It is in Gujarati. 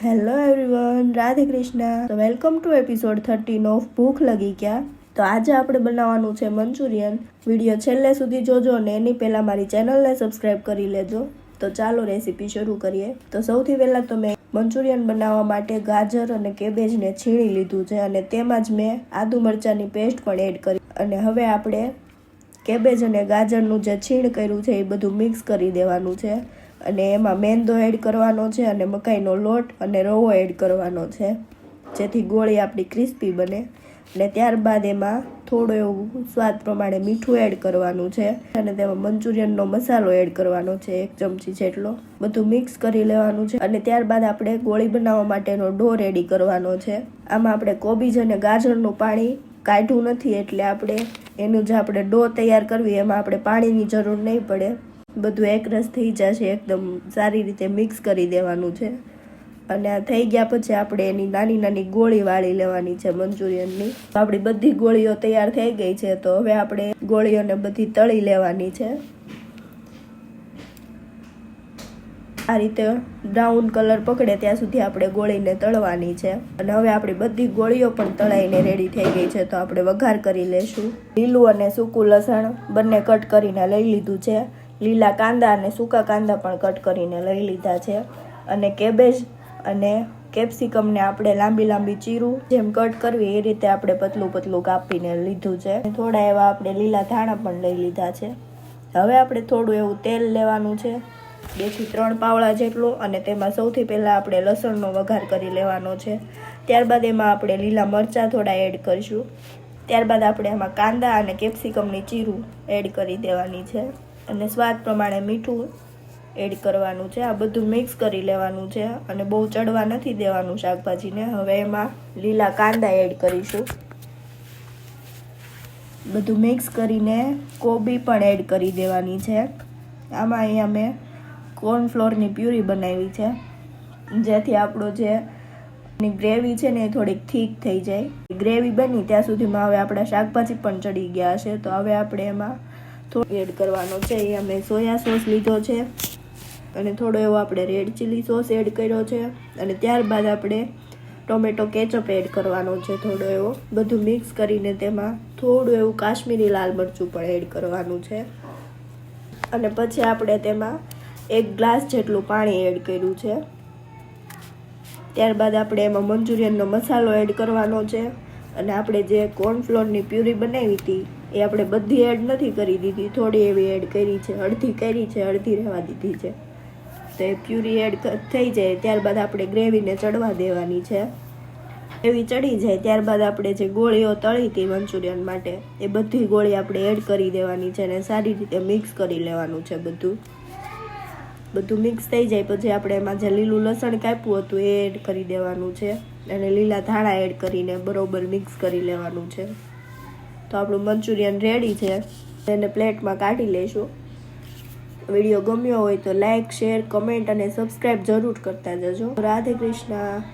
Hello everyone, Radhe Krishna. तो वेलकम टू एपिसोड 13 ऑफ भूख लगी क्या। તો આજે આપણે બનાવવાનું છે મંચુરિયન। વિડીયો છેલ્લે સુધી જોજો અને એની પહેલા મારી ચેનલને સબસ્ક્રાઇબ કરી લેજો। તો ચાલો રેસીપી શરૂ કરીએ। તો સૌથી પહેલા તો મેં મંચુરિયન બનાવવા માટે ગાજર અને કેબેજને છીણી લીધું છે અને તેમાં જ મેં આદુ મરચાંની પેસ્ટ પણ એડ કરી અને હવે આપણે કેબેજ અને ગાજરનું જે છીણ કર્યું છે એ બધું મિક્સ કરી દેવાનું છે અને એમાં મેંદો એડ કરવાનો છે અને મકાઈનો લોટ અને રવો એડ કરવાનો છે જેથી ગોળી આપણી ક્રિસ્પી બને અને ત્યારબાદ એમાં થોડું એવું સ્વાદ પ્રમાણે મીઠું એડ કરવાનું છે અને તેમાં મંચુરિયનનો મસાલો એડ કરવાનો છે 1 ચમચી જેટલો। બધું મિક્સ કરી લેવાનું છે અને ત્યારબાદ આપણે ગોળી બનાવવા માટેનો ડો રેડી કરવાનો છે। આમાં આપણે કોબીજ અને ગાજરનું પાણી કાઢ્યું નથી એટલે આપણે એનું જે આપણે ડો તૈયાર કરવી એમાં આપણે પાણીની જરૂર નહીં પડે। બધું એકરસ થઈ જશે, એકદમ સારી રીતે મિક્સ કરી દેવાનું છે અને આ થઈ ગયા પછી આપણે એની નાની નાની ગોળી વાળી લેવાની છે મંચુરિયનની। તો આપણી બધી ગોળીઓ તૈયાર થઈ ગઈ છે। તો હવે આપણે ગોળીઓને બધી તળી લેવાની છે। આ રીતે બ્રાઉન કલર પકડે ત્યાં સુધી આપણે ગોળીને તળવાની છે અને હવે આપણી બધી ગોળીઓ પણ તળાઈને રેડી થઈ ગઈ છે। તો આપણે વઘાર કરી લેશું। લીલું અને સૂકું લસણ બંને કટ કરીને લઈ લીધું છે। લીલા કાંદા અને સૂકા કાંદા પણ કટ કરીને લઈ લીધા છે અને કેબેજ અને કેપ્સિકમને આપણે લાંબી લાંબી ચીરું જેમ કટ કરવી એ રીતે આપણે પતલું પતલું કાપીને લીધું છે। થોડા એવા આપણે લીલા ધાણા પણ લઈ લીધા છે। હવે આપણે થોડું એવું તેલ લેવાનું છે 2 થી 3 પાવડા જેટલું અને તેમાં સૌથી પહેલાં આપણે લસણનો વઘાર કરી લેવાનો છે। ત્યારબાદ એમાં આપણે લીલા મરચાં થોડા એડ કરીશું। ત્યારબાદ આપણે એમાં કાંદા અને કેપ્સિકમની ચીરું એડ કરી દેવાની છે અને સ્વાદ પ્રમાણે મીઠું એડ કરવાનું છે। આ બધું મિક્સ કરી લેવાનું છે અને બહુ ચડવા નથી દેવાનું શાકભાજીને। હવે એમાં લીલા કાંદા એડ કરીશું। બધું મિક્સ કરીને કોબી પણ એડ કરી દેવાની છે। આમાં અહીંયા મેં કોર્નફ્લોરની પ્યુરી બનાવી છે જેથી આપણો જે ગ્રેવી છે ને એ થોડીક થીક થઈ જાય। ગ્રેવી બની ત્યાં સુધીમાં હવે આપણા શાકભાજી પણ ચડી ગયા હશે। તો હવે આપણે એમાં થોડું એડ કરવાનો છે। એ અમે સોયા સોસ લીધો છે અને થોડો એવો આપણે રેડ ચીલી સોસ એડ કર્યો છે અને ત્યારબાદ આપણે ટોમેટો કેચઅપ એડ કરવાનો છે થોડો એવો। બધું મિક્સ કરીને તેમાં થોડું એવું કાશ્મીરી લાલ મરચું પણ એડ કરવાનું છે અને પછી આપણે તેમાં 1 ગ્લાસ જેટલું પાણી એડ કર્યું છે। ત્યારબાદ આપણે એમાં મંચુરિયનનો મસાલો એડ કરવાનો છે અને આપણે જે કોર્નફ્લોરની પ્યુરી બનાવી હતી એ આપણે બધી એડ નથી કરી દીધી, થોડી એવી એડ કરી છે, અડધી કરી છે, અડધી રહેવા દીધી છે। તો એ પ્યુરી એડ થઈ જાય ત્યારબાદ આપણે ગ્રેવીને ચડવા દેવાની છે। ગ્રેવી ચડી જાય ત્યારબાદ આપણે જે ગોળીઓ તળી હતી મંચુરિયન માટે એ બધી ગોળી આપણે એડ કરી દેવાની છે અને સારી રીતે મિક્સ કરી લેવાનું છે। બધું મિક્સ થઈ જાય પછી આપણે એમાં જે લીલું લસણ કાપ્યું હતું એ એડ કરી દેવાનું છે અને લીલા ધાણા એડ કરીને બરોબર મિક્સ કરી લેવાનું છે। તો આપણું મંચુરિયન રેડી છે, એને પ્લેટમાં કાઢી લઈશું। વિડીયો ગમ્યો હોય તો લાઈક, શેર, કમેન્ટ અને સબસ્ક્રાઈબ જરૂર કરતા જજો। રાધે કૃષ્ણ।